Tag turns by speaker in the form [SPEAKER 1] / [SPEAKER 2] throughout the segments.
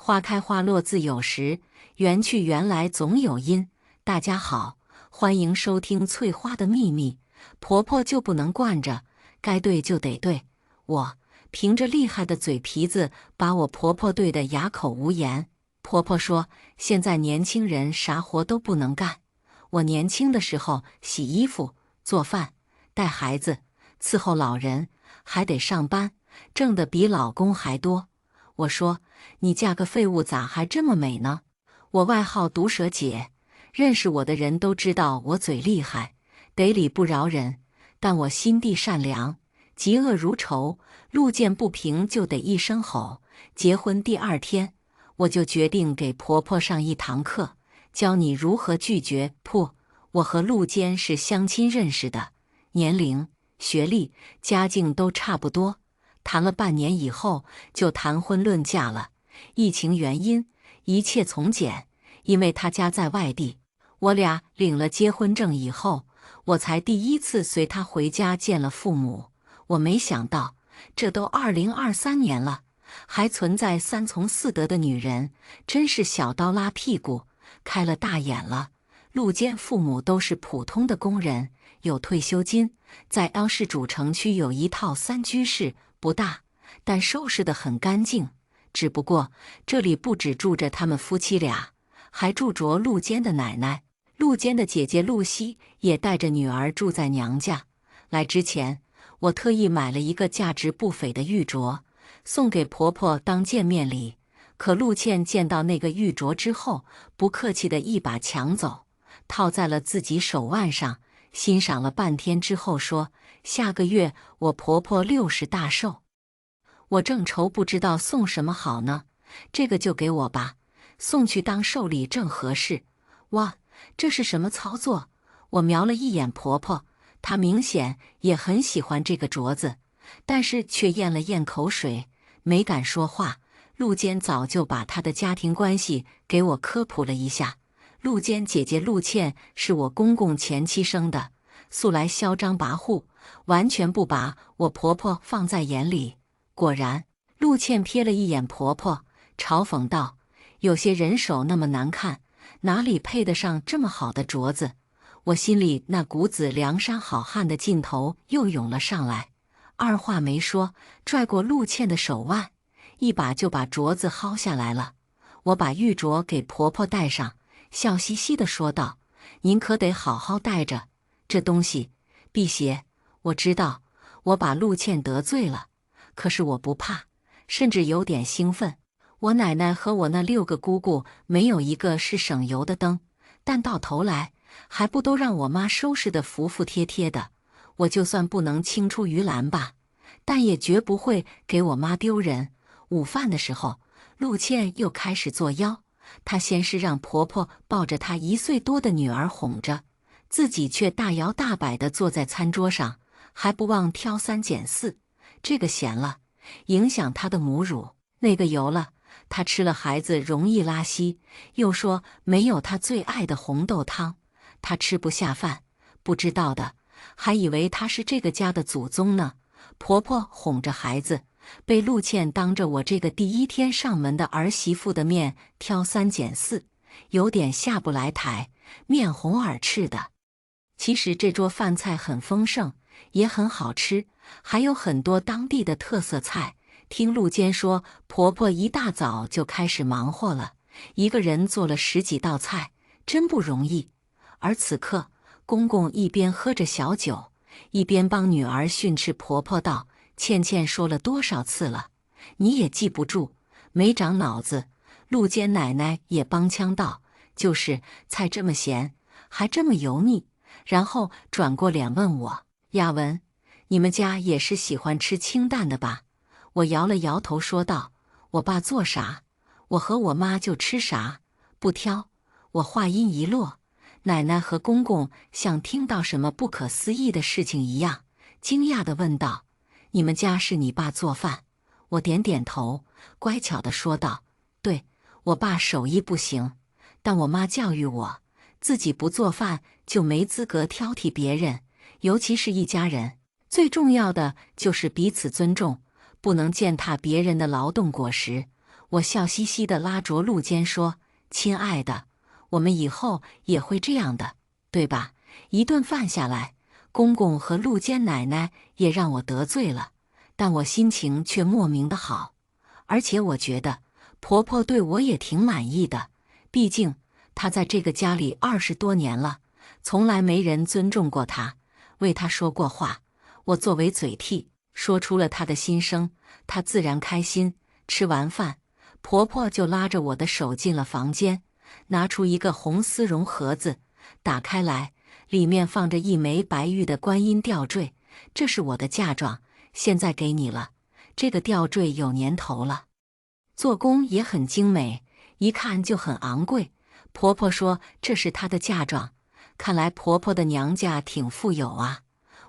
[SPEAKER 1] 花开花落自有时，缘去缘来总有因。大家好，欢迎收听翠花的秘密。婆婆就不能惯着，该对就得对。我凭着厉害的嘴皮子，把我婆婆对得哑口无言。婆婆说，现在年轻人啥活都不能干。我年轻的时候洗衣服、做饭、带孩子、伺候老人，还得上班，挣得比老公还多。我说，你嫁个废物咋还这么美呢？我外号毒舌姐，认识我的人都知道我嘴厉害，得理不饶人，但我心地善良，嫉恶如仇，路见不平就得一声吼。结婚第2天，我就决定给婆婆上一堂课，教你如何拒绝。我和陆坚是相亲认识的，年龄、学历、家境都差不多，谈了半年以后就谈婚论嫁了。疫情原因，一切从简，因为他家在外地。我俩领了结婚证以后，我才第一次随他回家见了父母。我没想到，这都2023年了，还存在3从4德的女人，真是小刀拉屁股，开了大眼了。陆坚父母都是普通的工人，有退休金，在 L 市主城区有一套3居室，不大，但收拾得很干净。只不过这里不只住着他们夫妻俩，还住着陆坚的奶奶。陆坚的姐姐陆希也带着女儿住在娘家。来之前，我特意买了一个价值不菲的玉镯，送给婆婆当见面礼。可陆倩见到那个玉镯之后，不客气地一把抢走，套在了自己手腕上，欣赏了半天之后说：“下个月我婆婆60大寿。”我正愁不知道送什么好呢，这个就给我吧，送去当寿礼正合适。哇，这是什么操作？我瞄了一眼婆婆，她明显也很喜欢这个镯子，但是却咽了咽口水，没敢说话。陆坚早就把他的家庭关系给我科普了一下。陆坚姐姐陆倩是我公公前妻生的，素来嚣张跋扈，完全不把我婆婆放在眼里。果然，陆倩瞥了一眼婆婆，嘲讽道：“有些人手那么难看，哪里配得上这么好的镯子？”我心里那股子梁山好汉的劲头又涌了上来，二话没说，拽过陆倩的手腕，一把就把镯子薅下来了。我把玉镯给婆婆戴上，笑嘻嘻地说道：“您可得好好戴着，这东西辟邪。”我知道我把陆倩得罪了，可是我不怕，甚至有点兴奋。我奶奶和我那6个姑姑没有一个是省油的灯，但到头来还不都让我妈收拾得服服帖帖的。我就算不能青出于蓝吧，但也绝不会给我妈丢人。午饭的时候，陆倩又开始作妖。她先是让婆婆抱着她1岁多的女儿哄着，自己却大摇大摆地坐在餐桌上，还不忘挑3拣4。这个咸了，影响她的母乳；那个油了，她吃了孩子容易拉稀。又说没有她最爱的红豆汤，她吃不下饭。不知道的还以为她是这个家的祖宗呢。婆婆哄着孩子，被陆倩当着我这个第1天上门的儿媳妇的面挑3拣4，有点下不来台，面红耳赤的。其实这桌饭菜很丰盛，也很好吃，还有很多当地的特色菜。听陆坚说，婆婆一大早就开始忙活了，一个人做了10几道菜，真不容易。而此刻，公公一边喝着小酒，一边帮女儿训斥婆婆道：“倩倩说了多少次了，你也记不住，没长脑子。”陆坚奶奶也帮腔道：“就是菜这么咸，还这么油腻。”然后转过脸问我：“雅文，你们家也是喜欢吃清淡的吧？”我摇了摇头说道：“我爸做啥，我和我妈就吃啥，不挑。”我话音一落，奶奶和公公像听到什么不可思议的事情一样，惊讶地问道：“你们家是你爸做饭？”我点点头，乖巧地说道：“对，我爸手艺不行，但我妈教育我，自己不做饭就没资格挑剔别人，尤其是一家人，最重要的就是彼此尊重，不能践踏别人的劳动果实。”我笑嘻嘻地拉着陆坚说：“亲爱的，我们以后也会这样的，对吧？”一顿饭下来，公公和陆坚奶奶也让我得罪了，但我心情却莫名的好。而且我觉得婆婆对我也挺满意的，毕竟她在这个家里20多年了，从来没人尊重过她，为她说过话。我作为嘴替，说出了她的心声，她自然开心。吃完饭，婆婆就拉着我的手进了房间，拿出一个红丝绒盒子，打开来，里面放着一枚白玉的观音吊坠。这是我的嫁妆，现在给你了。这个吊坠有年头了，做工也很精美，一看就很昂贵。婆婆说这是她的嫁妆，看来婆婆的娘家挺富有啊。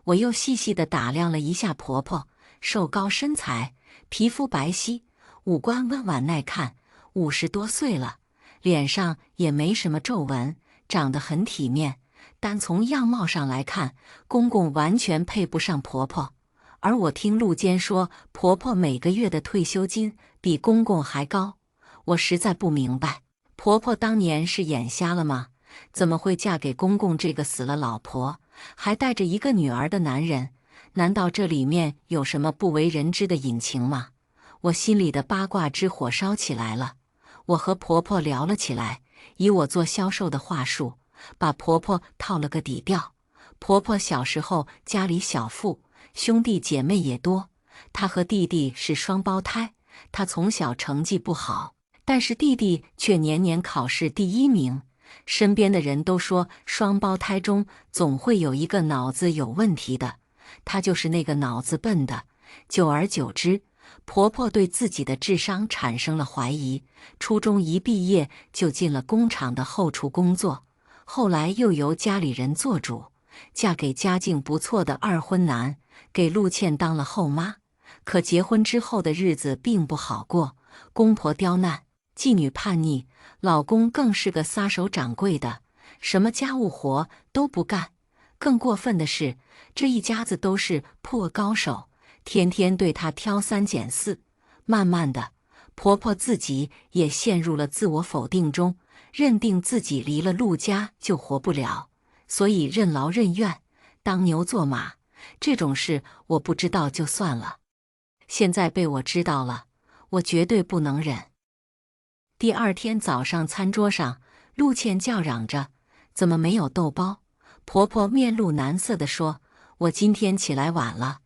[SPEAKER 1] 我又细细地打量了一下婆婆，瘦高身材，皮肤白皙，五官温婉耐看，50多岁了，脸上也没什么皱纹，长得很体面。单从样貌上来看，公公完全配不上婆婆。而我听陆坚说，婆婆每个月的退休金比公公还高，我实在不明白，婆婆当年是眼瞎了吗？怎么会嫁给公公这个死了老婆，还带着一个女儿的男人？难道这里面有什么不为人知的隐情吗？我心里的八卦之火烧起来了。我和婆婆聊了起来，以我做销售的话术，把婆婆套了个底调。婆婆小时候家里小富，兄弟姐妹也多，她和弟弟是双胞胎。她从小成绩不好，但是弟弟却年年考试第1名。身边的人都说，双胞胎中总会有一个脑子有问题的，她就是那个脑子笨的。久而久之，婆婆对自己的智商产生了怀疑。初中一毕业就进了工厂的后厨工作，后来又由家里人做主，嫁给家境不错的二婚男，给陆倩当了后妈。可结婚之后的日子并不好过，公婆刁难，继女叛逆，老公更是个撒手掌柜的，什么家务活都不干。更过分的是，这一家子都是破高手，天天对她挑3拣4。慢慢的，婆婆自己也陷入了自我否定中，认定自己离了陆家就活不了，所以任劳任怨，当牛做马。这种事我不知道就算了，现在被我知道了，我绝对不能忍。第2天早上，餐桌上，陆倩叫嚷着：“怎么没有豆包？”婆婆面露难色地说：“我今天起来晚了，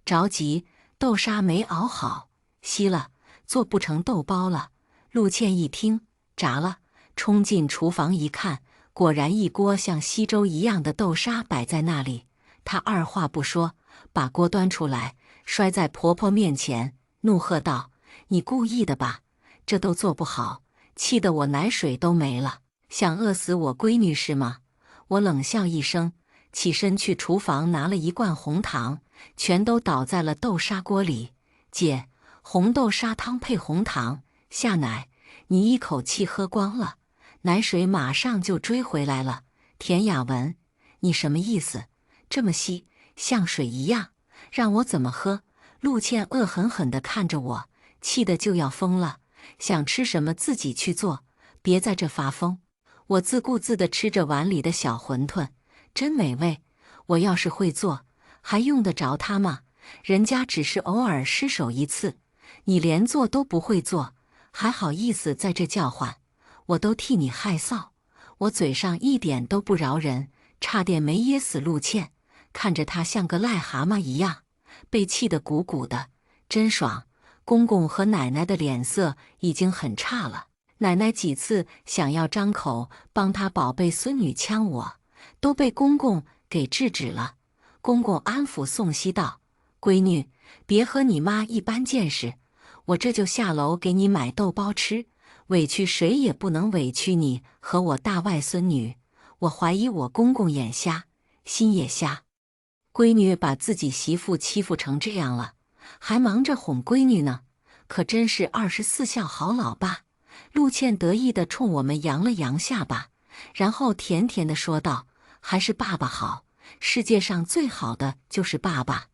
[SPEAKER 1] 着急，豆沙没熬好，稀了，做不成豆包了。”陆倩一听，炸了，冲进厨房一看，果然一锅像稀粥一样的豆沙摆在那里。她二话不说，把锅端出来，摔在婆婆面前，怒喝道：“你故意的吧？这都做不好！”气得我奶水都没了，想饿死我闺女是吗？我冷笑一声，起身去厨房拿了1罐红糖，全都倒在了豆沙锅里。姐，红豆沙汤配红糖下奶，你一口气喝光了，奶水马上就追回来了。田雅文，你什么意思？这么稀，像水一样，让我怎么喝？陆倩恶狠狠地看着我，气得就要疯了。想吃什么自己去做，别在这发疯。我自顾自地吃着碗里的小馄饨，真美味。我要是会做，还用得着他吗？人家只是偶尔失手一次，你连做都不会做，还好意思在这叫唤？我都替你害臊。我嘴上一点都不饶人，差点没噎死陆倩，看着她像个癞蛤蟆一样，被气得鼓鼓的，真爽。公公和奶奶的脸色已经很差了，奶奶几次想要张口帮她宝贝孙女呛我，都被公公给制止了。公公安抚宋熙道：“闺女，别和你妈一般见识，我这就下楼给你买豆包吃，委屈谁也不能委屈你和我大外孙女。我怀疑我公公眼瞎，心也瞎。闺女把自己媳妇欺负成这样了，还忙着哄闺女呢，可真是24孝好老爸。”陆倩得意地冲我们扬了扬下巴，然后甜甜地说道：“还是爸爸好，世界上最好的就是爸爸，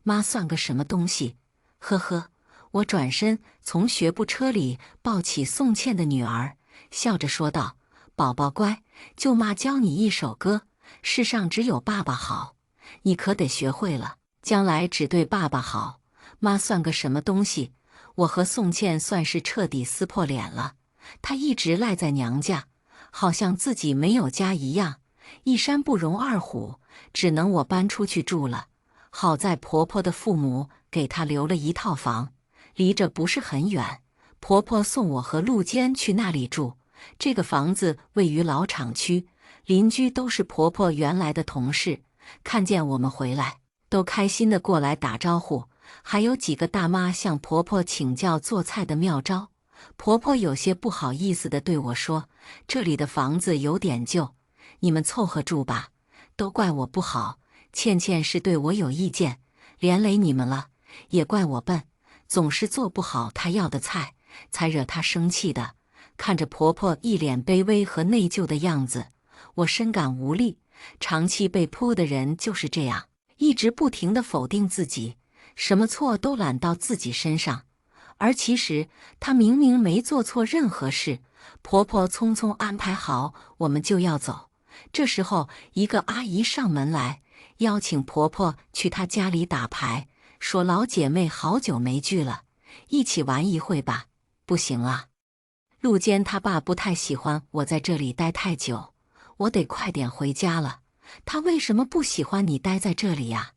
[SPEAKER 1] 妈算个什么东西？”呵呵，我转身从学步车里抱起宋茜的女儿，笑着说道：“宝宝乖，舅妈教你一首歌，世上只有爸爸好，你可得学会了，将来只对爸爸好，妈算个什么东西？”我和宋茜算是彻底撕破脸了。她一直赖在娘家，好像自己没有家一样，一山不容二虎，只能我搬出去住了。好在婆婆的父母给她留了一套房，离着不是很远，婆婆送我和陆坚去那里住。这个房子位于老厂区，邻居都是婆婆原来的同事，看见我们回来，都开心地过来打招呼。还有几个大妈向婆婆请教做菜的妙招。婆婆有些不好意思地对我说：“这里的房子有点旧，你们凑合住吧。都怪我不好，倩倩是对我有意见，连累你们了。也怪我笨，总是做不好她要的菜，才惹她生气的。”看着婆婆一脸卑微和内疚的样子，我深感无力。长期被扑的人就是这样，一直不停地否定自己，什么错都揽到自己身上。而其实她明明没做错任何事。婆婆匆匆安排好我们就要走，这时候一个阿姨上门来，邀请婆婆去她家里打牌，说老姐妹好久没聚了，一起玩一会吧。不行啊，陆坚他爸不太喜欢我在这里待太久，我得快点回家了。他为什么不喜欢你待在这里呀？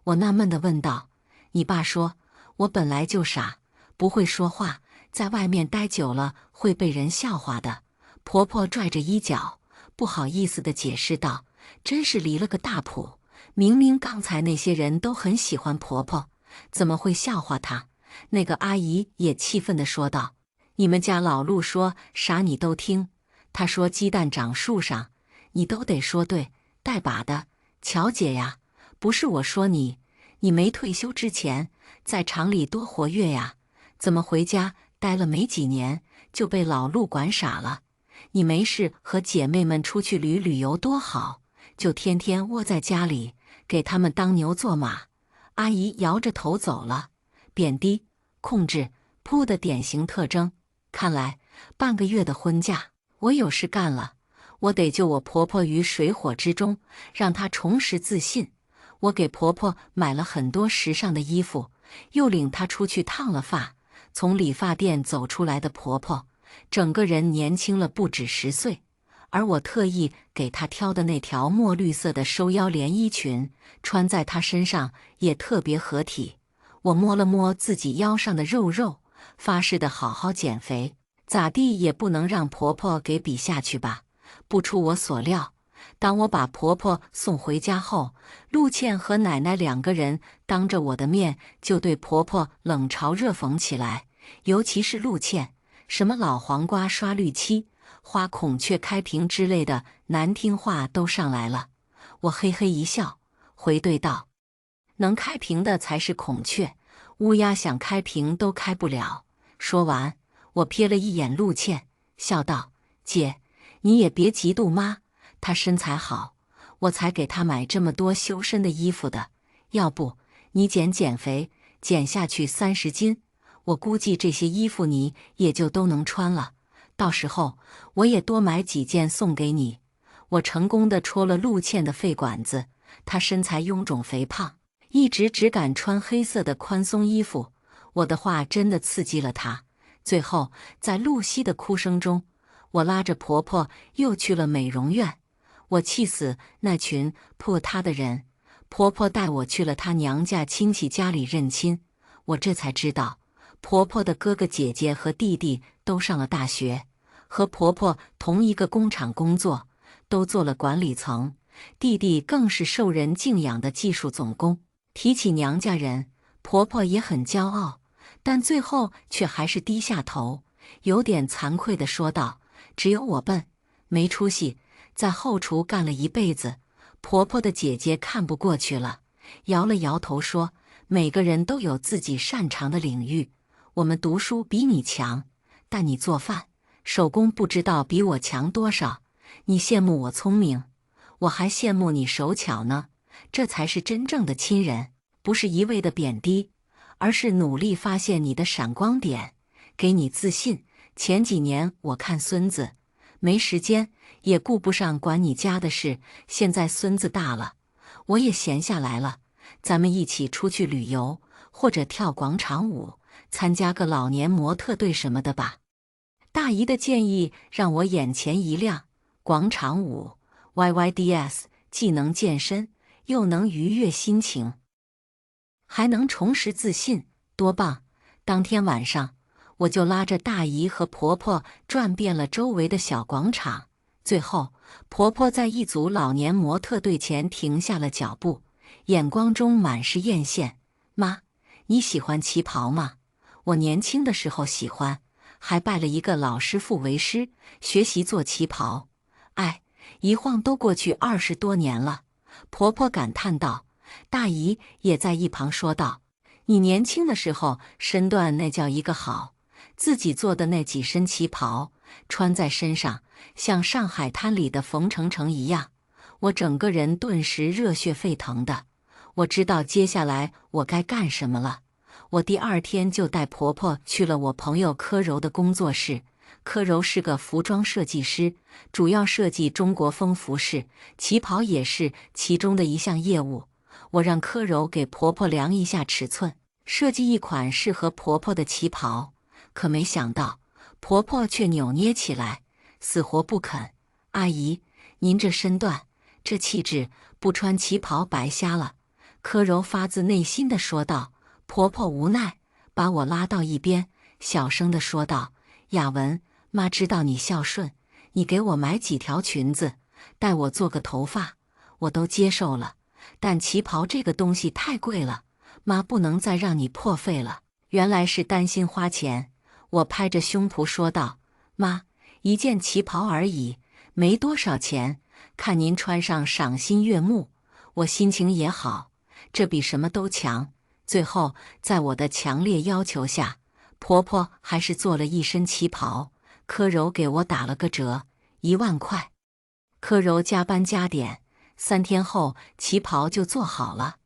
[SPEAKER 1] 我纳闷地问道。你爸说，我本来就傻，不会说话，在外面待久了会被人笑话的。婆婆拽着衣角，不好意思地解释道。真是离了个大谱，明明刚才那些人都很喜欢婆婆，怎么会笑话她？那个阿姨也气愤地说道。你们家老陆说啥你都听，他说鸡蛋长树上，你都得说对，带把的。乔姐呀，不是我说你，你没退休之前在厂里多活跃呀，怎么回家待了没几年就被老陆管傻了？你没事和姐妹们出去旅游多好，就天天窝在家里给他们当牛做马。阿姨摇着头走了。贬低、控制、扑的典型特征。看来半个月的婚假，我有事干了。我得救我婆婆于水火之中，让她重拾自信。我给婆婆买了很多时尚的衣服，又领她出去烫了发。从理发店走出来的婆婆，整个人年轻了不止10岁。而我特意给她挑的那条墨绿色的收腰连衣裙，穿在她身上也特别合体。我摸了摸自己腰上的肉肉，发誓的好好减肥，咋地也不能让婆婆给比下去吧。不出我所料，当我把婆婆送回家后，陆倩和奶奶2个人当着我的面就对婆婆冷嘲热讽起来。尤其是陆倩，什么老黄瓜刷绿漆、花孔雀开屏之类的难听话都上来了。我嘿嘿一笑，回怼道：能开屏的才是孔雀，乌鸦想开屏都开不了。说完，我瞥了一眼陆倩，笑道：姐，你也别嫉妒妈，她身材好，我才给她买这么多修身的衣服的。要不你减肥，减下去30斤，我估计这些衣服你也就都能穿了。到时候我也多买几件送给你。我成功地戳了陆倩的肺管子，她身材臃肿肥胖，一直只敢穿黑色的宽松衣服。我的话真的刺激了她。最后在露西的哭声中，我拉着婆婆又去了美容院。我气死那群破她的人。婆婆带我去了她娘家亲戚家里认亲。我这才知道，婆婆的哥哥姐姐和弟弟都上了大学，和婆婆同一个工厂工作，都做了管理层。弟弟更是受人敬仰的技术总工。提起娘家人，婆婆也很骄傲，但最后却还是低下头，有点惭愧地说道：只有我笨，没出息，在后厨干了一辈子。婆婆的姐姐看不过去了，摇了摇头说：每个人都有自己擅长的领域，我们读书比你强，但你做饭手工不知道比我强多少。你羡慕我聪明，我还羡慕你手巧呢。这才是真正的亲人，不是一味的贬低。而是努力发现你的闪光点，给你自信。前几年我看孙子，没时间，也顾不上管你家的事。现在孙子大了，我也闲下来了，咱们一起出去旅游，或者跳广场舞，参加个老年模特队什么的吧。大姨的建议让我眼前一亮，广场舞 YYDS 既能健身，又能愉悦心情，还能重拾自信，多棒！当天晚上，我就拉着大姨和婆婆转遍了周围的小广场。最后，婆婆在一组老年模特队前停下了脚步，眼光中满是艳羡。妈，你喜欢旗袍吗？我年轻的时候喜欢，还拜了一个老师傅为师，学习做旗袍。哎，一晃都过去20多年了。婆婆感叹道。大姨也在一旁说道：“你年轻的时候身段那叫一个好，自己做的那几身旗袍，穿在身上像上海滩里的冯程程一样，我整个人顿时热血沸腾的。我知道接下来我该干什么了。我第2天就带婆婆去了我朋友柯柔的工作室。柯柔是个服装设计师，主要设计中国风服饰，旗袍也是其中的一项业务。我让柯柔给婆婆量一下尺寸，设计一款适合婆婆的旗袍。可没想到，婆婆却扭捏起来，死活不肯。阿姨，您这身段，这气质，不穿旗袍白瞎了。柯柔发自内心地说道。婆婆无奈，把我拉到一边，小声地说道：“雅文，妈知道你孝顺，你给我买几条裙子，带我做个头发，我都接受了。但旗袍这个东西太贵了，妈不能再让你破费了。”原来是担心花钱，我拍着胸脯说道：“妈，一件旗袍而已，没多少钱，看您穿上赏心悦目，我心情也好，这比什么都强。”最后，在我的强烈要求下，婆婆还是做了一身旗袍。柯柔给我打了个折，1万块。柯柔加班加点，3天后旗袍就做好了。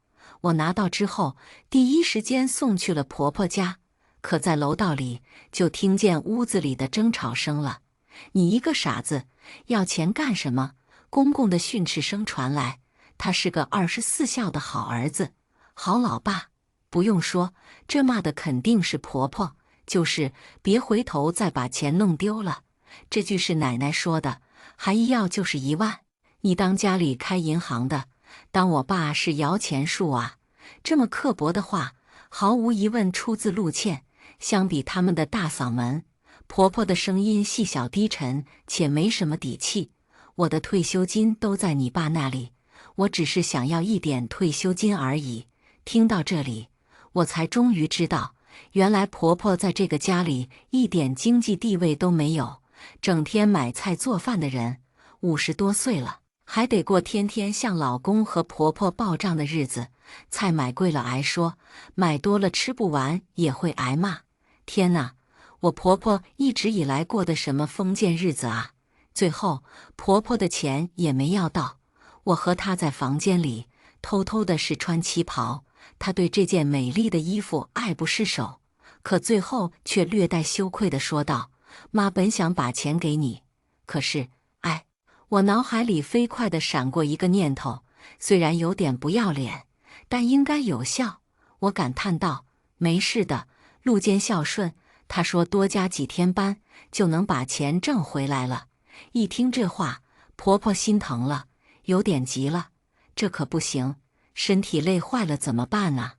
[SPEAKER 1] 我拿到之后，第一时间送去了婆婆家。可在楼道里，就听见屋子里的争吵声了。“你一个傻子，要钱干什么？”公公的训斥声传来。他是个24孝的好儿子，好老爸。不用说，这骂的肯定是婆婆，就是别回头再把钱弄丢了。这句是奶奶说的，还一要就是1万。你当家里开银行的，当我爸是摇钱树啊？这么刻薄的话，毫无疑问出自陆倩。相比他们的大嗓门，婆婆的声音细小低沉，且没什么底气。我的退休金都在你爸那里，我只是想要一点退休金而已。听到这里，我才终于知道，原来婆婆在这个家里一点经济地位都没有，整天买菜做饭的人，50多岁了，还得过天天向老公和婆婆报账的日子。菜买贵了挨说，买多了吃不完也会挨骂。天哪，我婆婆一直以来过的什么封建日子啊！最后，婆婆的钱也没要到，我和她在房间里偷偷的试穿旗袍。她对这件美丽的衣服爱不释手，可最后却略带羞愧地说道：“妈本想把钱给你，可是，哎。”我脑海里飞快地闪过一个念头，虽然有点不要脸，但应该有效。我感叹道：“没事的，陆坚孝顺，他说多加几天班就能把钱挣回来了。”一听这话，婆婆心疼了，有点急了：“这可不行，身体累坏了怎么办啊？”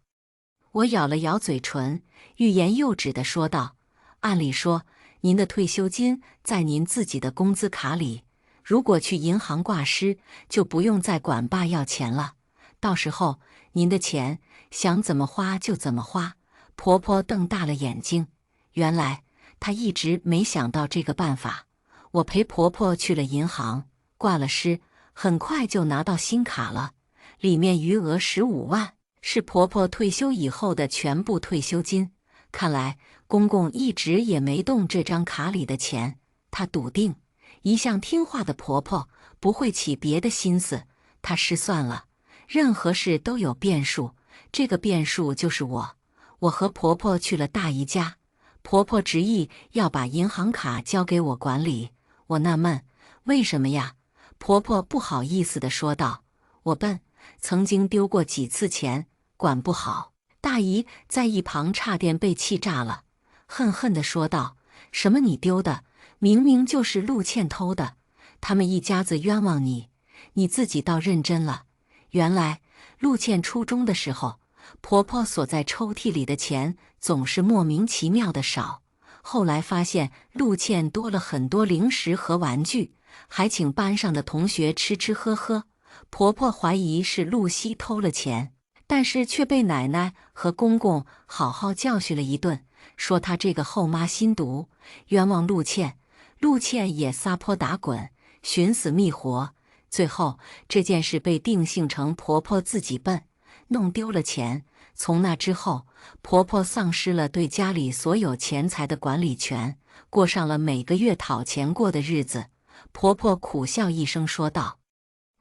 [SPEAKER 1] 我咬了咬嘴唇，欲言又止地说道：“按理说，您的退休金在您自己的工资卡里，如果去银行挂失，就不用再管爸要钱了。到时候您的钱想怎么花就怎么花。”婆婆瞪大了眼睛，原来她一直没想到这个办法。我陪婆婆去了银行，挂了失，很快就拿到新卡了，里面余额15万，是婆婆退休以后的全部退休金。看来公公一直也没动这张卡里的钱，他笃定一向听话的婆婆不会起别的心思。他失算了，任何事都有变数，这个变数就是我。我和婆婆去了大姨家，婆婆执意要把银行卡交给我管理。我纳闷，为什么呀？婆婆不好意思地说道：“我笨，曾经丢过几次钱，管不好。”大姨在一旁差点被气炸了，恨恨地说道：“什么你丢的？明明就是陆倩偷的，他们一家子冤枉你，你自己倒认真了。”原来陆倩初中的时候，婆婆锁在抽屉里的钱总是莫名其妙的少。后来发现陆倩多了很多零食和玩具，还请班上的同学吃吃喝喝。婆婆怀疑是露西偷了钱，但是却被奶奶和公公好好教训了一顿，说她这个后妈心毒，冤枉陆倩。陆倩也撒泼打滚，寻死觅活。最后这件事被定性成婆婆自己笨，弄丢了钱。从那之后，婆婆丧失了对家里所有钱财的管理权，过上了每个月讨钱过的日子。婆婆苦笑一声说道：“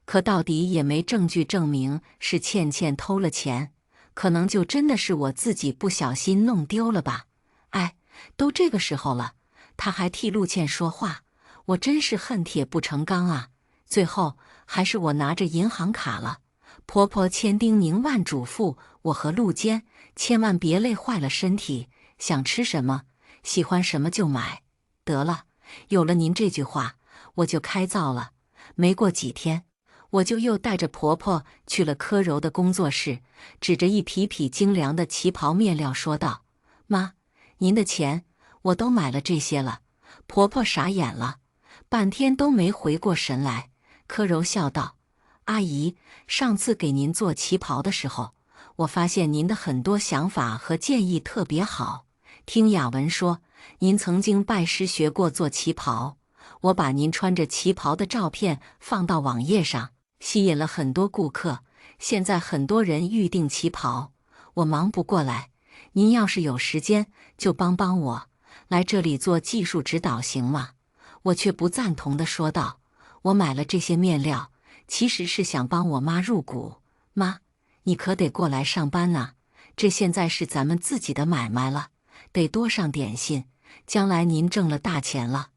[SPEAKER 1] 可到底也没证据证明是倩倩偷了钱，可能就真的是我自己不小心弄丢了吧。哎，都这个时候了，她还替陆倩说话，我真是恨铁不成钢啊！最后还是我拿着银行卡了。”婆婆千叮咛万嘱咐我和陆坚，千万别累坏了身体，想吃什么，喜欢什么就买。得了，有了您这句话，我就开灶了。没过几天，我就又带着婆婆去了柯柔的工作室，指着一匹匹精良的旗袍面料说道：“妈，您的钱我都买了这些了。”婆婆傻眼了，半天都没回过神来。柯柔笑道：“阿姨，上次给您做旗袍的时候，我发现您的很多想法和建议特别好。听雅文说，您曾经拜师学过做旗袍，我把您穿着旗袍的照片放到网页上，吸引了很多顾客。现在很多人预订旗袍，我忙不过来。您要是有时间，就帮帮我，来这里做技术指导行吗？”我却不赞同地说道：“我买了这些面料，其实是想帮我妈入股。妈，你可得过来上班呐！这现在是咱们自己的买卖了，得多上点心。将来您挣了大钱了，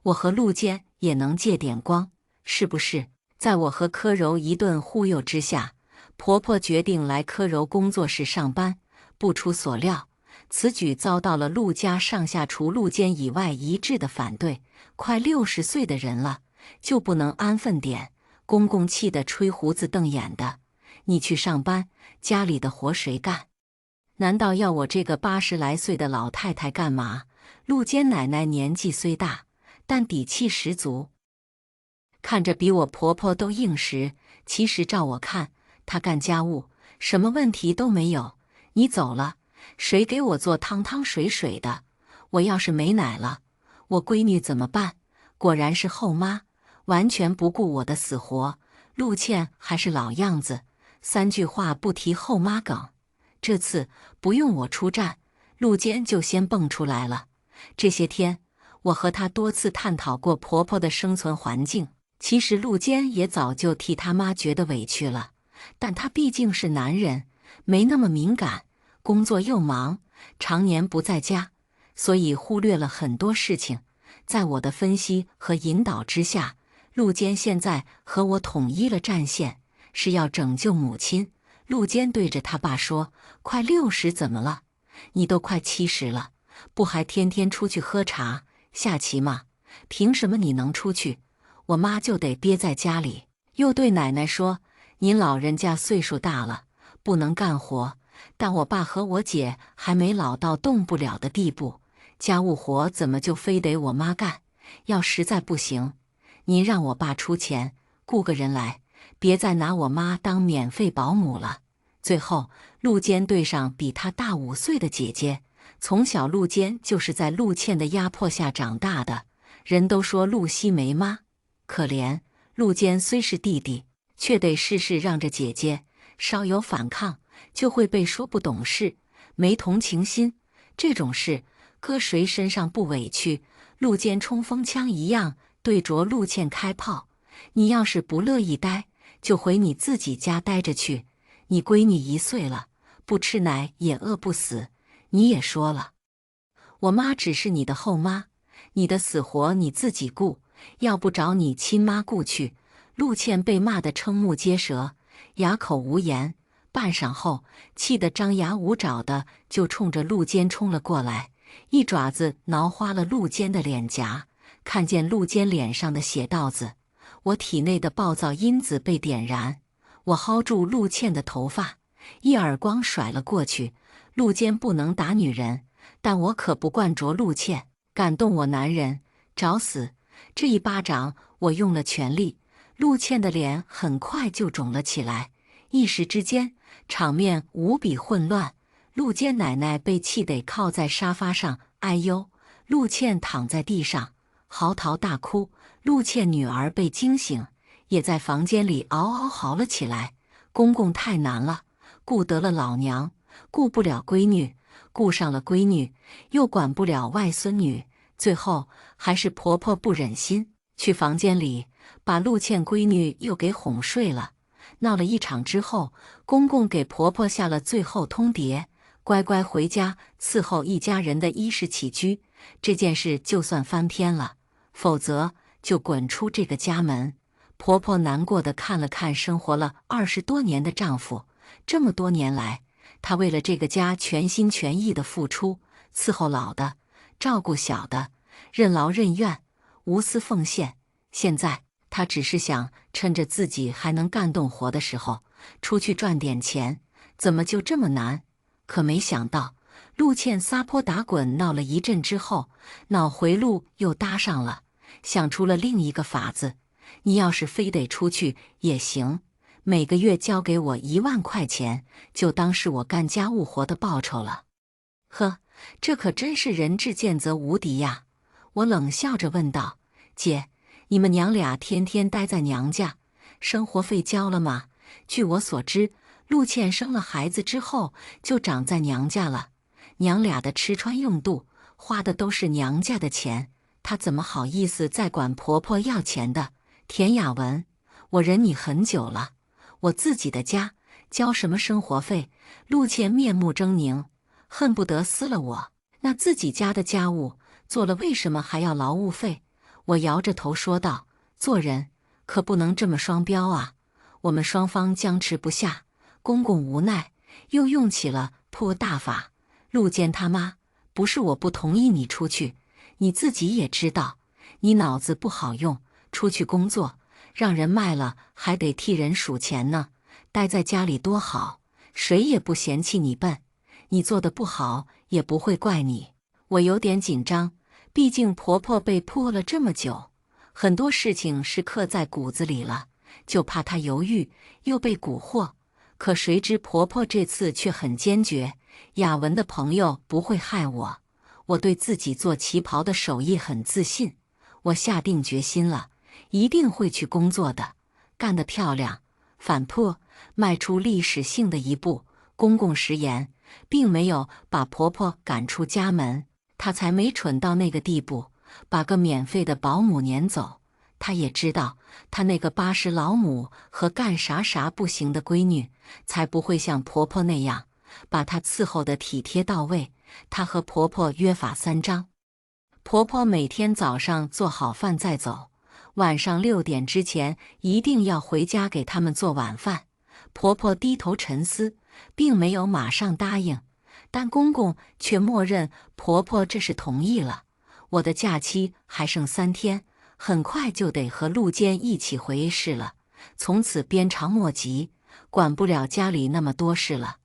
[SPEAKER 1] 我和陆坚也能借点光，是不是？”在我和柯柔一顿忽悠之下，婆婆决定来柯柔工作室上班。不出所料，此举遭到了陆家上下除陆坚以外一致的反对。快60岁的人了，就不能安分点？公公气得吹胡子瞪眼的：“你去上班，家里的活谁干？难道要我这个80来岁的老太太干嘛？”陆坚奶奶年纪虽大，但底气十足，看着比我婆婆都硬实。其实照我看，她干家务什么问题都没有。你走了，谁给我做汤汤水水的？我要是没奶了，我闺女怎么办？果然是后妈，完全不顾我的死活。陆倩还是老样子，3句话不提后妈梗。这次不用我出战，陆坚就先蹦出来了。这些天，我和他多次探讨过婆婆的生存环境。其实陆坚也早就替他妈觉得委屈了，但他毕竟是男人，没那么敏感，工作又忙，常年不在家，所以忽略了很多事情。在我的分析和引导之下，陆坚现在和我统一了战线，是要拯救母亲。陆坚对着他爸说：“快60怎么了？你都快70了，不还天天出去喝茶、下棋吗？凭什么你能出去，我妈就得憋在家里？”又对奶奶说：“您老人家岁数大了，不能干活，但我爸和我姐还没老到动不了的地步，家务活怎么就非得我妈干？要实在不行，您让我爸出钱雇个人来，别再拿我妈当免费保姆了。”最后，陆坚对上比他大5岁的姐姐。从小陆坚就是在陆倩的压迫下长大的，人都说陆熙没妈，可怜陆坚虽是弟弟，却得事事让着姐姐，稍有反抗就会被说不懂事，没同情心。这种事搁谁身上不委屈？陆坚冲锋枪一样对着陆倩开炮：“你要是不乐意待，就回你自己家待着去。你闺女1岁了，不吃奶也饿不死，你也说了，我妈只是你的后妈，你的死活你自己顾，要不找你亲妈顾去。”陆倩被骂得瞠目结舌，哑口无言。半晌后，气得张牙舞爪的就冲着陆坚冲了过来，一爪子挠花了陆坚的脸颊。看见陆坚脸上的血道子，我体内的暴躁因子被点燃。我薅住陆倩的头发，一耳光甩了过去。陆坚不能打女人，但我可不惯着陆倩，敢动我男人，找死！这一巴掌我用了全力，陆倩的脸很快就肿了起来。一时之间，场面无比混乱。陆坚奶奶被气得靠在沙发上哎呦，陆倩躺在地上嚎啕大哭。陆倩女儿被惊醒，也在房间里嗷嗷嚎了起来。公公太难了，顾得了老娘，顾不了闺女，顾上了闺女，又管不了外孙女，最后还是婆婆不忍心，去房间里把陆倩闺女又给哄睡了。闹了一场之后，公公给婆婆下了最后通牒，乖乖回家伺候一家人的衣食起居。这件事就算翻篇了，否则就滚出这个家门。婆婆难过的看了看生活了20多年的丈夫，这么多年来，她为了这个家全心全意的付出，伺候老的，照顾小的，任劳任怨，无私奉献。现在她只是想趁着自己还能干动活的时候，出去赚点钱，怎么就这么难？可没想到，陆倩撒泼打滚闹了一阵之后，脑回路又搭上了，想出了另一个法子。你要是非得出去也行，每个月交给我1万块钱，就当是我干家务活的报酬了。呵，这可真是人至贱则无敌呀！我冷笑着问道：“姐，你们娘俩天天待在娘家，生活费交了吗？”据我所知，陆倩生了孩子之后就长在娘家了，娘俩的吃穿用度花的都是娘家的钱，她怎么好意思再管婆婆要钱的？田雅文，我忍你很久了，我自己的家交什么生活费？陆倩面目狰狞，恨不得撕了我。那自己家的家务做了，为什么还要劳务费？我摇着头说道：“做人可不能这么双标啊！”我们双方僵持不下，公公无奈，又用起了破大法。陆坚他妈，不是我不同意你出去，你自己也知道，你脑子不好用，出去工作，让人卖了还得替人数钱呢。待在家里多好，谁也不嫌弃你笨，你做的不好也不会怪你。我有点紧张，毕竟婆婆被泼了这么久，很多事情是刻在骨子里了，就怕她犹豫又被蛊惑。可谁知婆婆这次却很坚决，雅文的朋友不会害我，我对自己做旗袍的手艺很自信，我下定决心了，一定会去工作的，干得漂亮，反破，迈出历史性的一步。公公食言，并没有把婆婆赶出家门，他才没蠢到那个地步，把个免费的保姆撵走。他也知道，他那个80老母和干啥啥不行的闺女，才不会像婆婆那样，把她伺候得体贴到位。她和婆婆约法3章，婆婆每天早上做好饭再走，晚上6点之前一定要回家给他们做晚饭。婆婆低头沉思，并没有马上答应，但公公却默认婆婆这是同意了。我的假期还剩3天。很快就得和陆坚一起回 A 市了，从此鞭长莫及，管不了家里那么多事了。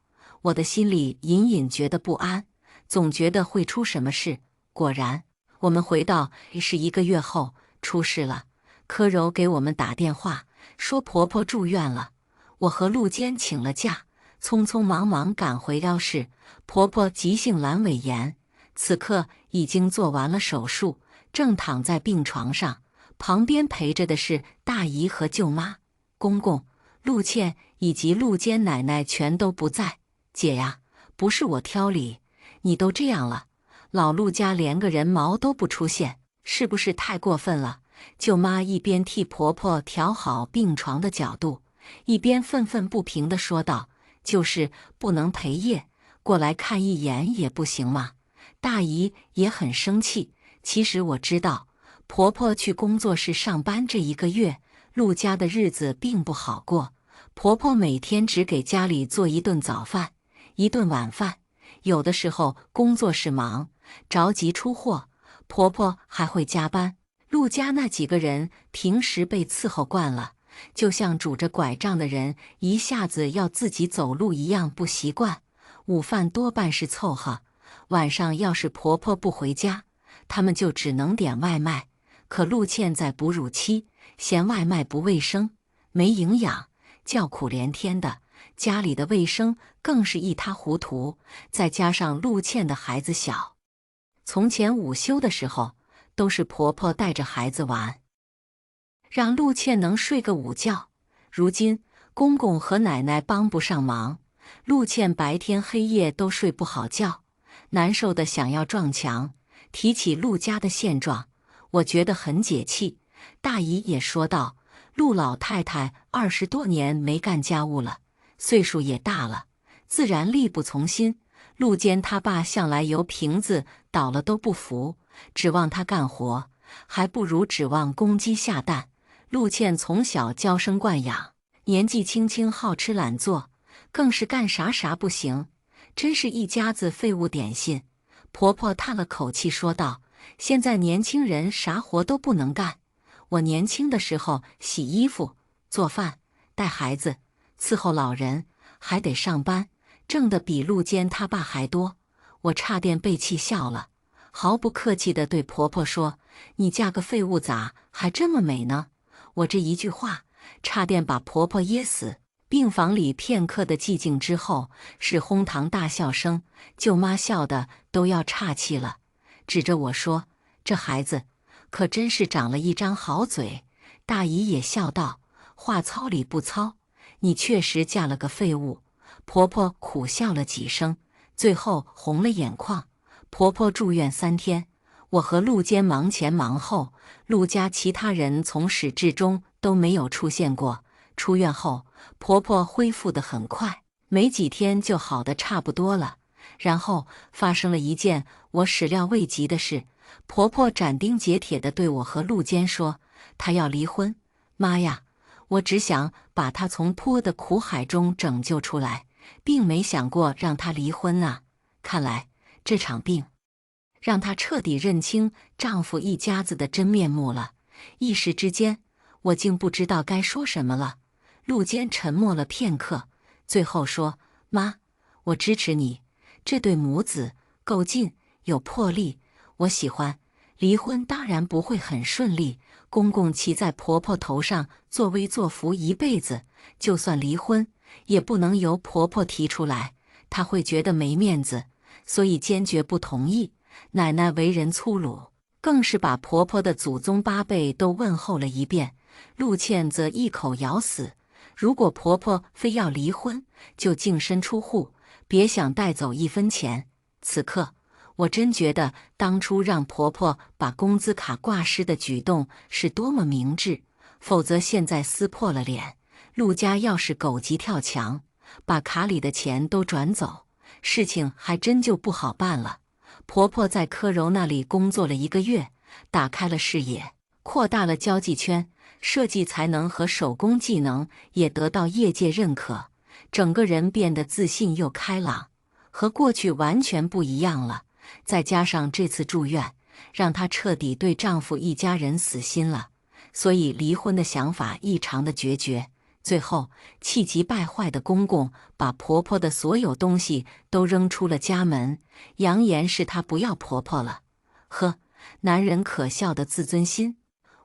[SPEAKER 1] 我的心里隐隐觉得不安，总觉得会出什么事。果然，我们回到 A 市1个月后，出事了。柯柔给我们打电话，说婆婆住院了。我和陆坚请了假，匆匆忙忙赶回 A 市。婆婆急性阑尾炎，此刻已经做完了手术，正躺在病床上，旁边陪着的是大姨和舅妈，公公、陆倩以及陆坚奶奶全都不在。姐呀，不是我挑理，你都这样了，老陆家连个人毛都不出现，是不是太过分了？舅妈一边替婆婆调好病床的角度，一边愤愤不平地说道：“就是不能陪夜，过来看一眼也不行吗？大姨也很生气。其实我知道，婆婆去工作室上班这一个月，陆家的日子并不好过。婆婆每天只给家里做一顿早饭，一顿晚饭。有的时候工作室忙，着急出货，婆婆还会加班。陆家那几个人平时被伺候惯了，就像拄着拐杖的人一下子要自己走路一样不习惯。午饭多半是凑合，晚上要是婆婆不回家，他们就只能点外卖。可陆倩在哺乳期，嫌外卖不卫生、没营养，叫苦连天的。家里的卫生更是一塌糊涂，再加上陆倩的孩子小，从前午休的时候都是婆婆带着孩子玩，让陆倩能睡个午觉。如今公公和奶奶帮不上忙，陆倩白天黑夜都睡不好觉，难受的想要撞墙。提起陆家的现状，我觉得很解气。大姨也说道，陆老太太20多年没干家务了，岁数也大了，自然力不从心。陆坚他爸向来由瓶子倒了都不服，指望他干活，还不如指望公鸡下蛋。陆倩从小娇生惯养，年纪轻轻好吃懒做，更是干啥啥不行，真是一家子废物点心。婆婆叹了口气说道，现在年轻人啥活都不能干，我年轻的时候洗衣服、做饭、带孩子、伺候老人，还得上班，挣得比陆坚他爸还多。我差点被气笑了，毫不客气地对婆婆说，你嫁个废物咋还这么美呢？我这一句话差点把婆婆噎死。病房里片刻的寂静之后，是哄堂大笑声，舅妈笑得都要岔气了，指着我说，这孩子可真是长了一张好嘴。大姨也笑道，话糙理不糙，你确实嫁了个废物。婆婆苦笑了几声，最后红了眼眶。婆婆住院3天，我和陆坚忙前忙后，陆家其他人从始至终都没有出现过。出院后，婆婆恢复得很快，没几天就好得差不多了。然后发生了一件我始料未及的事，婆婆斩钉截铁地对我和陆坚说，她要离婚。妈呀！我只想把她从泼的苦海中拯救出来，并没想过让她离婚啊。看来这场病让她彻底认清丈夫一家子的真面目了。一时之间，我竟不知道该说什么了。陆坚沉默了片刻，最后说，妈，我支持你，这对母子够劲，有魄力，我喜欢。离婚当然不会很顺利，公公骑在婆婆头上作威作福一辈子，就算离婚也不能由婆婆提出来，她会觉得没面子，所以坚决不同意。奶奶为人粗鲁，更是把婆婆的祖宗8辈都问候了一遍。陆倩则一口咬死，如果婆婆非要离婚，就净身出户，别想带走1分钱。此刻我真觉得当初让婆婆把工资卡挂失的举动是多么明智，否则现在撕破了脸，陆家要是狗急跳墙，把卡里的钱都转走，事情还真就不好办了。婆婆在柯柔那里工作了1个月，打开了视野，扩大了交际圈，设计才能和手工技能也得到业界认可，整个人变得自信又开朗，和过去完全不一样了。再加上这次住院，让她彻底对丈夫一家人死心了，所以离婚的想法异常的决绝。最后气急败坏的公公把婆婆的所有东西都扔出了家门，扬言是他不要婆婆了。呵，男人可笑的自尊心。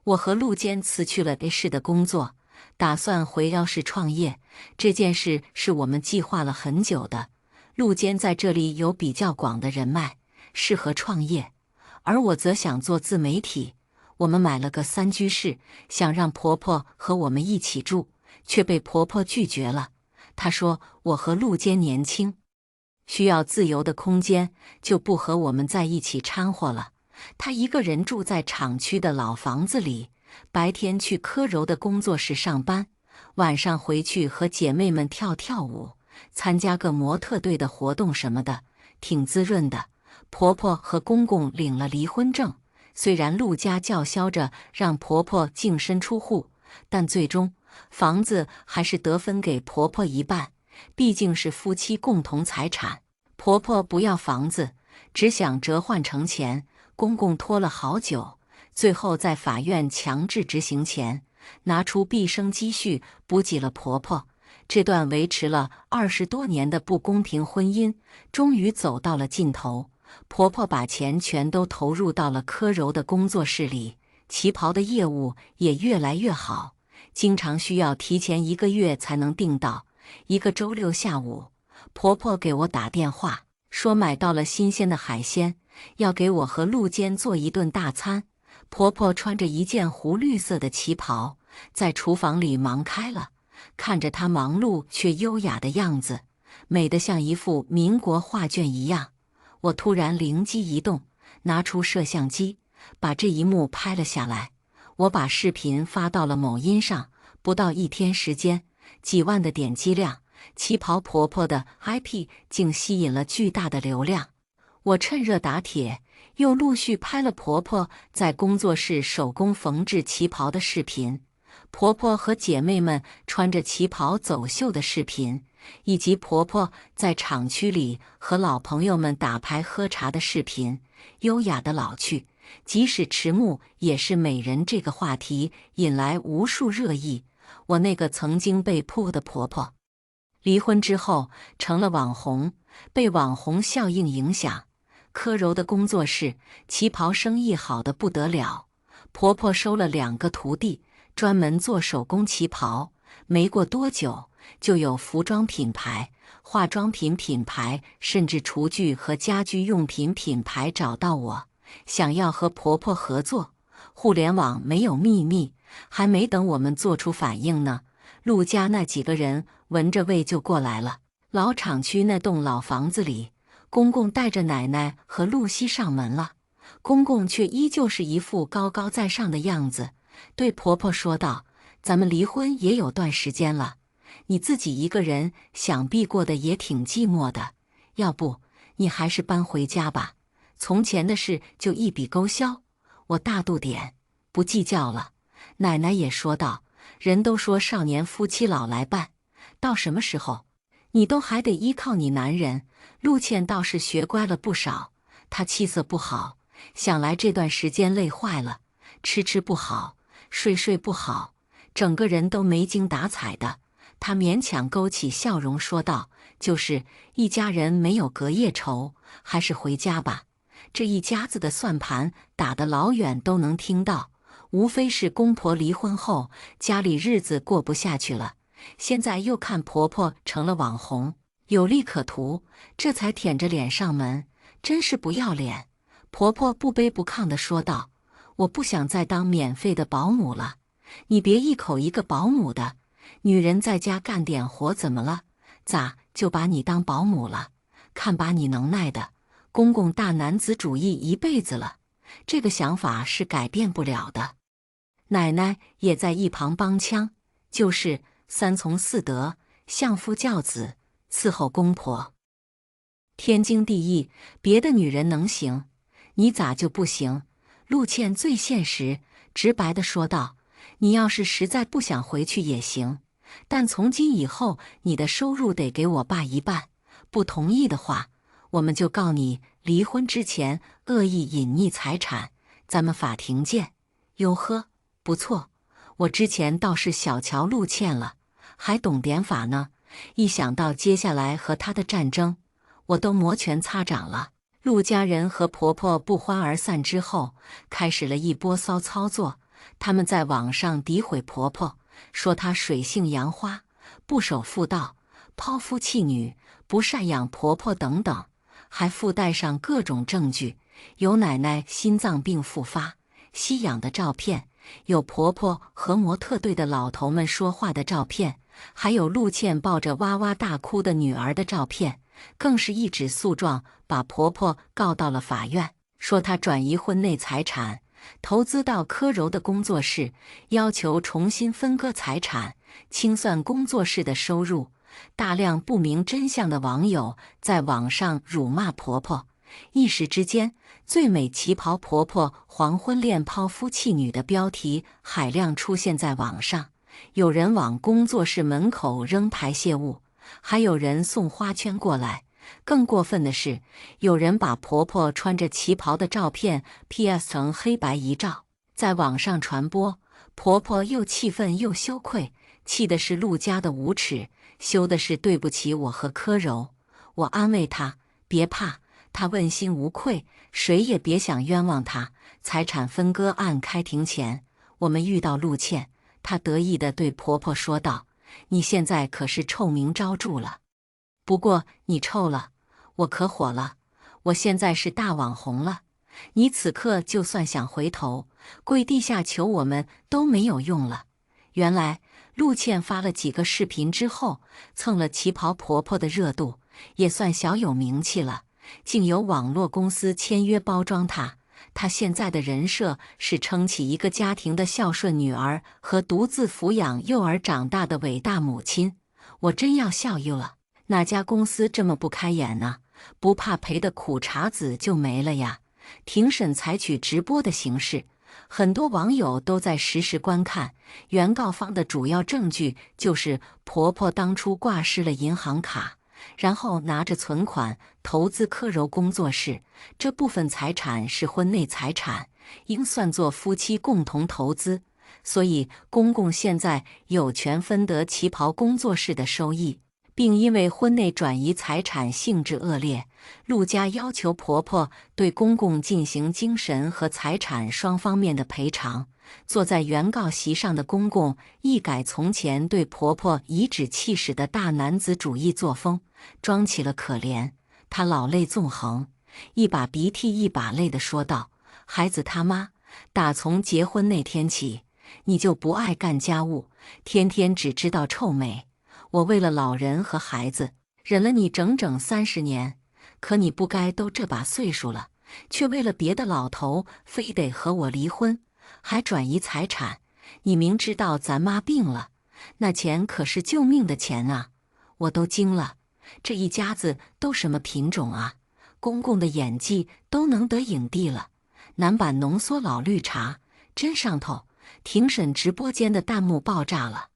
[SPEAKER 1] 我和陆坚辞去了 A 市的工作，打算回姚市创业。这件事是我们计划了很久的。陆坚在这里有比较广的人脉，适合创业，而我则想做自媒体。我们买了个3居室，想让婆婆和我们一起住，却被婆婆拒绝了。她说我和陆坚年轻，需要自由的空间，就不和我们在一起掺和了。她一个人住在厂区的老房子里，白天去柯柔的工作室上班，晚上回去和姐妹们跳跳舞。参加个模特队的活动什么的，挺滋润的。婆婆和公公领了离婚证，虽然陆家叫嚣着让婆婆净身出户，但最终房子还是得分给婆婆一半，毕竟是夫妻共同财产。婆婆不要房子，只想折换成钱，公公拖了好久，最后在法院强制执行前，拿出毕生积蓄补给了婆婆。这段维持了20多年的不公平婚姻，终于走到了尽头。婆婆把钱全都投入到了柯柔的工作室里，旗袍的业务也越来越好，经常需要提前1个月才能订到。一个周六下午，婆婆给我打电话，说买到了新鲜的海鲜，要给我和陆坚做一顿大餐。婆婆穿着一件湖绿色的旗袍，在厨房里忙开了，看着她忙碌却优雅的样子，美得像一幅民国画卷一样。我突然灵机一动，拿出摄像机，把这一幕拍了下来。我把视频发到了某音上，不到1天时间，几万的点击量，旗袍婆婆的 IP 竟吸引了巨大的流量。我趁热打铁，又陆续拍了婆婆在工作室手工缝制旗袍的视频，婆婆和姐妹们穿着旗袍走秀的视频，以及婆婆在厂区里和老朋友们打牌喝茶的视频。优雅的老去，即使迟暮也是美人，这个话题引来无数热议。我那个曾经被扑的婆婆，离婚之后成了网红，被网红效应影响。柯柔的工作室旗袍生意好得不得了，婆婆收了2个徒弟，专门做手工旗袍。没过多久，就有服装品牌、化妆品品牌，甚至厨具和家居用品品牌找到我，想要和婆婆合作。互联网没有秘密，还没等我们做出反应呢，陆家那几个人闻着味就过来了。老厂区那栋老房子里，公公带着奶奶和露西上门了，公公却依旧是一副高高在上的样子，对婆婆说道：“咱们离婚也有段时间了，你自己一个人想必过得也挺寂寞的，要不你还是搬回家吧，从前的事就一笔勾销，我大度点，不计较了。”奶奶也说道：“人都说少年夫妻老来伴，到什么时候你都还得依靠你男人。”陆倩倒是学乖了不少，她气色不好，想来这段时间累坏了，吃不好，睡不好，整个人都没精打采的。她勉强勾起笑容说道：“就是一家人没有隔夜仇，还是回家吧。这一家子的算盘打得老远都能听到，无非是公婆离婚后家里日子过不下去了，现在又看婆婆成了网红，有利可图，这才舔着脸上门，真是不要脸。”婆婆不卑不亢地说道：“我不想再当免费的保姆了，你别一口一个保姆的，女人在家干点活怎么了？咋就把你当保姆了？看把你能耐的！公公大男子主义一辈子了，这个想法是改变不了的。”奶奶也在一旁帮腔：“就是3从4德，相夫教子，伺候公婆，天经地义，别的女人能行，你咋就不行？”陆倩最现实、直白地说道：“你要是实在不想回去也行，但从今以后你的收入得给我爸一半，不同意的话，我们就告你离婚之前恶意隐匿财产，咱们法庭见。”哟呵，不错，我之前倒是小瞧陆倩了，还懂点法呢。一想到接下来和她的战争，我都摩拳擦掌了。陆家人和婆婆不欢而散之后，开始了一波骚操作。他们在网上诋毁婆婆，说她水性杨花，不守妇道，抛夫弃女，不赡养婆婆等等，还附带上各种证据，有奶奶心脏病复发、吸氧的照片，有婆婆和模特队的老头们说话的照片，还有陆倩抱着哇哇大哭的女儿的照片，更是一纸诉状把婆婆告到了法院，说她转移婚内财产，投资到柯柔的工作室，要求重新分割财产，清算工作室的收入。大量不明真相的网友在网上辱骂婆婆。一时之间，最美旗袍婆婆黄昏恋抛夫弃女的标题海量出现在网上。有人往工作室门口扔排泄物，还有人送花圈过来。更过分的是，有人把婆婆穿着旗袍的照片 PS 成黑白遗照，在网上传播。婆婆又气愤又羞愧，气的是陆家的无耻，羞的是对不起我和柯柔。我安慰她，别怕，她问心无愧，谁也别想冤枉她。财产分割案开庭前，我们遇到陆倩，她得意地对婆婆说道：“你现在可是臭名昭著了。不过你臭了，我可火了，我现在是大网红了。你此刻就算想回头，跪地下求我们都没有用了。”原来陆倩发了几个视频之后，蹭了旗袍婆婆的热度，也算小有名气了，竟有网络公司签约包装她。她现在的人设是撑起一个家庭的孝顺女儿和独自抚养幼儿长大的伟大母亲。我真要笑晕了，哪家公司这么不开眼呢？不怕赔的苦茶籽就没了呀。庭审采取直播的形式，很多网友都在实时观看。原告方的主要证据就是婆婆当初挂失了银行卡，然后拿着存款投资柯柔工作室，这部分财产是婚内财产，应算作夫妻共同投资，所以公公现在有权分得旗袍工作室的收益。并因为婚内转移财产性质恶劣，陆家要求婆婆对公公进行精神和财产双方面的赔偿。坐在原告席上的公公一改从前对婆婆颐指气使的大男子主义作风，装起了可怜。他老泪纵横，一把鼻涕一把泪地说道：“孩子他妈，打从结婚那天起，你就不爱干家务，天天只知道臭美。我为了老人和孩子，忍了你整整30年，可你不该都这把岁数了，却为了别的老头非得和我离婚，还转移财产。你明知道咱妈病了，那钱可是救命的钱啊！”我都惊了，这一家子都什么品种啊？公公的演技都能得影帝了，男版浓缩老绿茶，真上头。庭审直播间的弹幕爆炸了。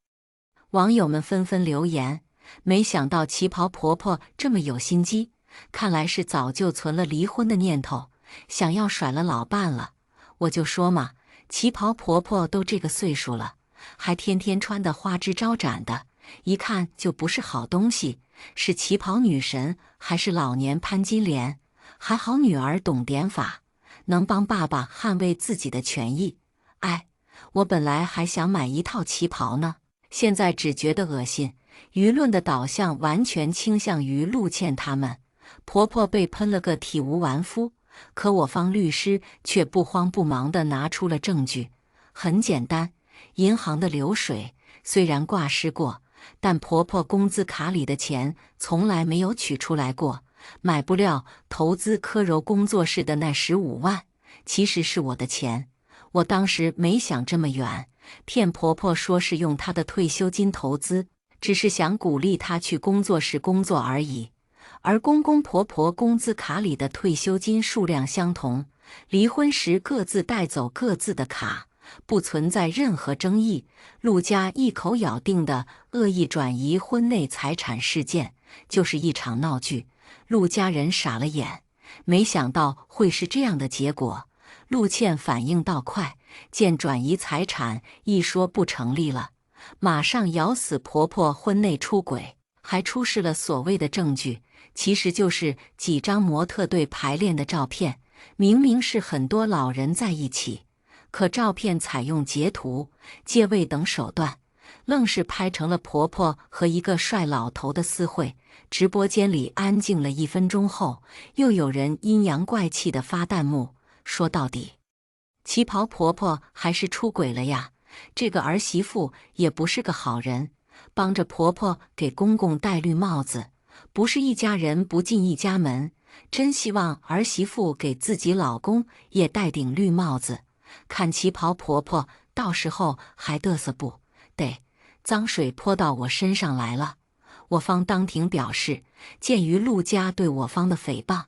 [SPEAKER 1] 网友们纷纷留言，没想到旗袍婆婆这么有心机，看来是早就存了离婚的念头，想要甩了老伴了。我就说嘛，旗袍婆婆都这个岁数了，还天天穿得花枝招展的，一看就不是好东西，是旗袍女神还是老年潘金莲？还好女儿懂点法，能帮爸爸捍卫自己的权益。哎，我本来还想买一套旗袍呢，现在只觉得恶心。舆论的导向完全倾向于陆倩他们，婆婆被喷了个体无完肤，可我方律师却不慌不忙地拿出了证据。很简单，银行的流水虽然挂失过，但婆婆工资卡里的钱从来没有取出来过。买不了投资柯柔工作室的那15万，其实是我的钱。我当时没想这么远，骗婆婆说是用她的退休金投资，只是想鼓励她去工作室工作而已。而公公婆婆工资卡里的退休金数量相同，离婚时各自带走各自的卡，不存在任何争议。陆家一口咬定的恶意转移婚内财产事件，就是一场闹剧。陆家人傻了眼，没想到会是这样的结果。陆倩反应倒快，见转移财产一说不成立了，马上咬死婆婆婚内出轨，还出示了所谓的证据，其实就是几张模特队排练的照片。明明是很多老人在一起，可照片采用截图、借位等手段，愣是拍成了婆婆和一个帅老头的私会。直播间里安静了1分钟后，又有人阴阳怪气地发弹幕，说到底，旗袍婆婆还是出轨了呀，这个儿媳妇也不是个好人，帮着婆婆给公公戴绿帽子，不是一家人不进一家门。真希望儿媳妇给自己老公也戴顶绿帽子，看旗袍婆婆到时候还嘚瑟不得，脏水泼到我身上来了。我方当庭表示，鉴于陆家对我方的诽谤，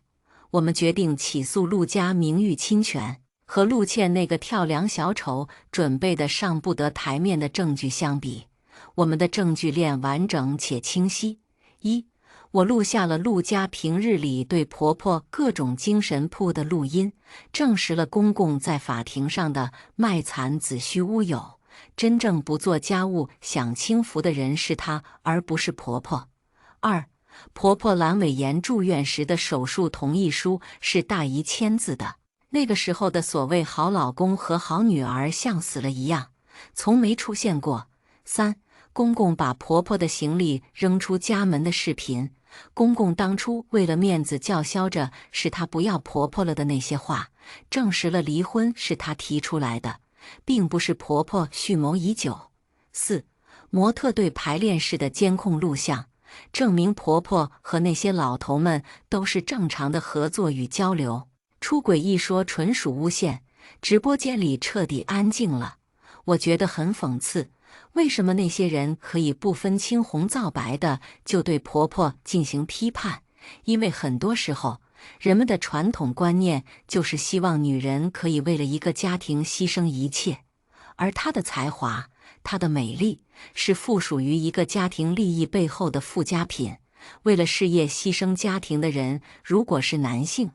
[SPEAKER 1] 我们决定起诉陆家名誉侵权。和陆倩那个跳梁小丑准备的上不得台面的证据相比，我们的证据链完整且清晰。一，我录下了陆家平日里对婆婆各种精神铺的录音，证实了公公在法庭上的卖惨子虚乌有，真正不做家务享清福的人是她，而不是婆婆。二，婆婆阑尾炎住院时的手术同意书是大姨签字的。那个时候的所谓好老公和好女儿像死了一样，从没出现过。三，公公把婆婆的行李扔出家门的视频，公公当初为了面子叫嚣着是他不要婆婆了的那些话，证实了离婚是他提出来的，并不是婆婆蓄谋已久。四，模特队排练室的监控录像，证明婆婆和那些老头们都是正常的合作与交流。出轨一说纯属诬陷，直播间里彻底安静了。我觉得很讽刺，为什么那些人可以不分青红皂白的就对婆婆进行批判？因为很多时候，人们的传统观念就是希望女人可以为了一个家庭牺牲一切，而她的才华、她的美丽是附属于一个家庭利益背后的附加品。为了事业牺牲家庭的人，如果是男性，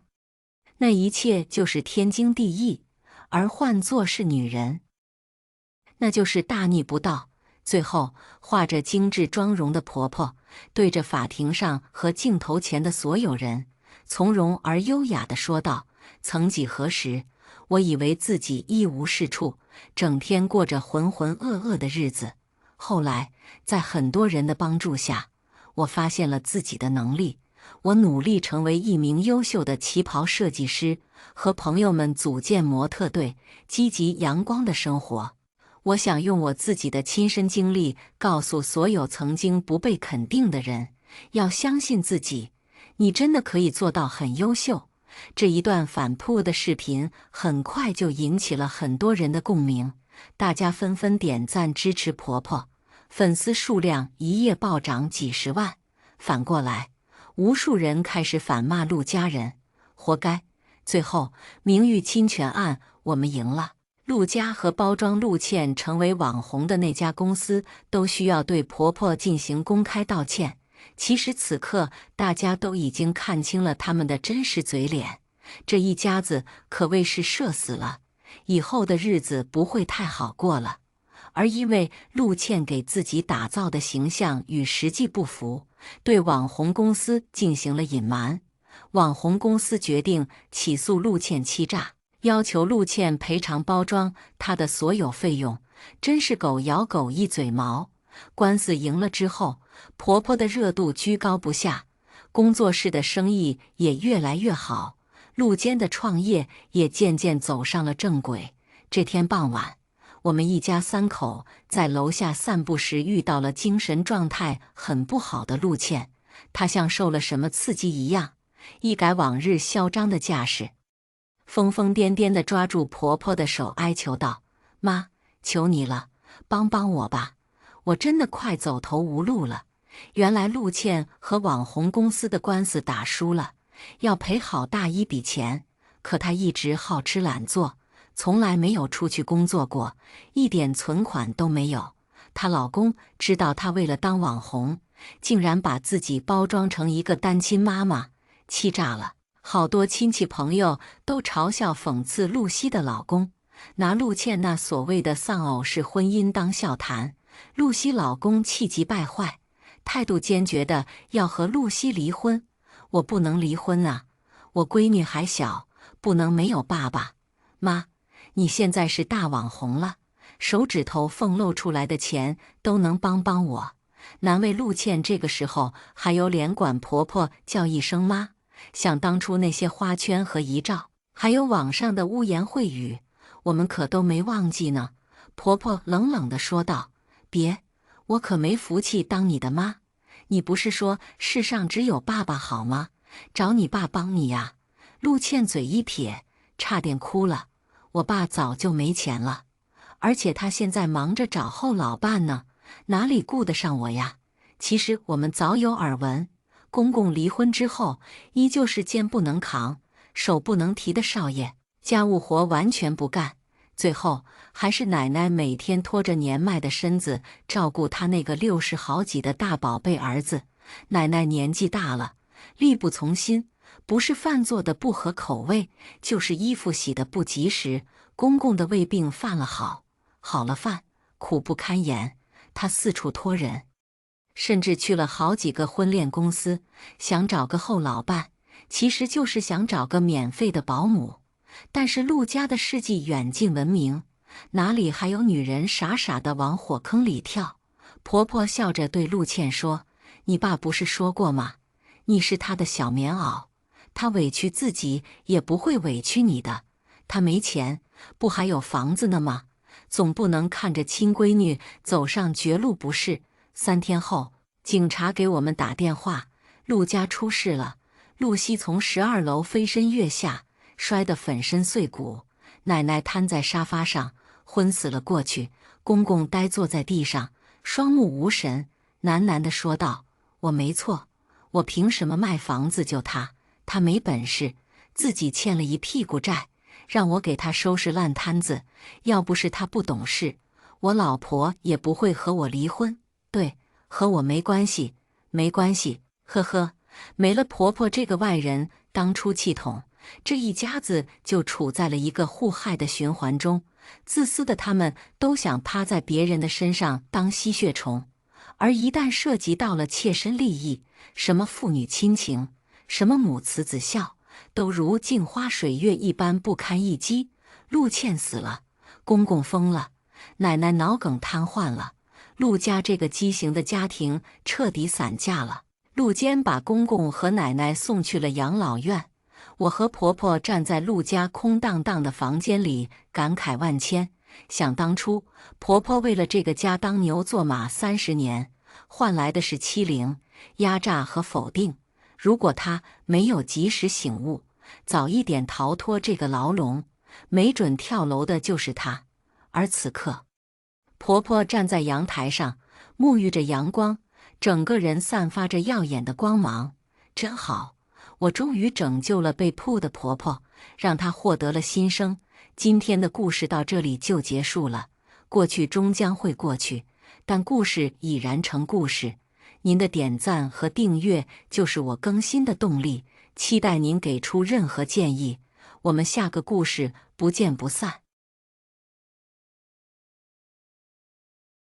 [SPEAKER 1] 那一切就是天经地义，而换作是女人，那就是大逆不道。最后，画着精致妆容的婆婆对着法庭上和镜头前的所有人，从容而优雅地说道：“曾几何时，我以为自己一无是处，整天过着浑浑噩噩的日子。后来，在很多人的帮助下，我发现了自己的能力。我努力成为一名优秀的旗袍设计师，和朋友们组建模特队，积极阳光的生活。我想用我自己的亲身经历告诉所有曾经不被肯定的人，要相信自己，你真的可以做到很优秀。”这一段反扑的视频很快就引起了很多人的共鸣，大家纷纷点赞支持婆婆，粉丝数量一夜暴涨几十万。反过来，无数人开始反骂陆家人，活该。最后，名誉侵权案我们赢了。陆家和包装陆倩成为网红的那家公司都需要对婆婆进行公开道歉。其实此刻大家都已经看清了他们的真实嘴脸，这一家子可谓是社死了，以后的日子不会太好过了。而因为陆倩给自己打造的形象与实际不符，对网红公司进行了隐瞒，网红公司决定起诉陆倩欺诈，要求陆倩赔偿包装她的所有费用。真是狗咬狗一嘴毛。官司赢了之后，婆婆的热度居高不下，工作室的生意也越来越好，陆坚的创业也渐渐走上了正轨。这天傍晚，我们一家三口在楼下散步时遇到了精神状态很不好的陆倩，她像受了什么刺激一样，一改往日嚣张的架势，疯疯癫癫地抓住婆婆的手哀求道：“妈，求你了，帮帮我吧，我真的快走投无路了。”原来陆倩和网红公司的官司打输了，要赔好大一笔钱，可她一直好吃懒做，从来没有出去工作过，一点存款都没有。她老公知道她为了当网红，竟然把自己包装成一个单亲妈妈，气炸了。好多亲戚朋友都嘲笑讽刺露西的老公，拿陆倩那所谓的丧偶式婚姻当笑谈。露西老公气急败坏，态度坚决的要和露西离婚。我不能离婚啊，我闺女还小，不能没有爸爸。妈，你现在是大网红了，手指头缝露出来的钱都能帮帮我。难为陆倩这个时候还有脸管婆婆叫一声妈，想当初那些花圈和遗照，还有网上的污言秽语，我们可都没忘记呢。婆婆冷冷地说道：“别，我可没福气当你的妈。你不是说世上只有爸爸好吗？找你爸帮你呀。”陆倩嘴一撇，差点哭了。我爸早就没钱了，而且他现在忙着找后老伴呢，哪里顾得上我呀？其实我们早有耳闻，公公离婚之后，依旧是肩不能扛、手不能提的少爷，家务活完全不干。最后还是奶奶每天拖着年迈的身子照顾他那个60好几的大宝贝儿子。奶奶年纪大了，力不从心，不是饭做的不合口味，就是衣服洗得不及时。公公的胃病犯了好了犯，苦不堪言。他四处托人，甚至去了好几个婚恋公司，想找个后老伴，其实就是想找个免费的保姆。但是陆家的事迹远近闻名，哪里还有女人傻傻的往火坑里跳？婆婆笑着对陆倩说：“你爸不是说过吗？你是他的小棉袄，他委屈自己也不会委屈你的。他没钱，不还有房子呢吗？总不能看着亲闺女走上绝路不是？”3天后，警察给我们打电话，陆家出事了。陆熙从12楼飞身跃下，摔得粉身碎骨，奶奶瘫在沙发上，昏死了过去。公公呆坐在地上，双目无神，喃喃地说道：“我没错，我凭什么卖房子救他？他没本事，自己欠了一屁股债，让我给他收拾烂摊子。要不是他不懂事，我老婆也不会和我离婚。对，和我没关系，没关系，呵呵。没了婆婆这个外人当出气筒，这一家子就处在了一个互害的循环中。自私的他们都想趴在别人的身上当吸血虫，而一旦涉及到了切身利益，什么父女亲情，什么母慈子孝，都如镜花水月一般不堪一击。陆倩死了，公公疯了，奶奶脑梗瘫痪了，陆家这个畸形的家庭彻底散架了。陆坚把公公和奶奶送去了养老院，我和婆婆站在陆家空荡荡的房间里，感慨万千。想当初，婆婆为了这个家当牛做马30年，换来的是欺凌、压榨和否定。如果她没有及时醒悟，早一点逃脱这个牢笼，没准跳楼的就是她。而此刻，婆婆站在阳台上，沐浴着阳光，整个人散发着耀眼的光芒。真好，我终于拯救了被扑的婆婆，让她获得了新生。今天的故事到这里就结束了。过去终将会过去，但故事已然成故事。您的点赞和订阅就是我更新的动力，期待您给出任何建议。我们下个故事不见不散。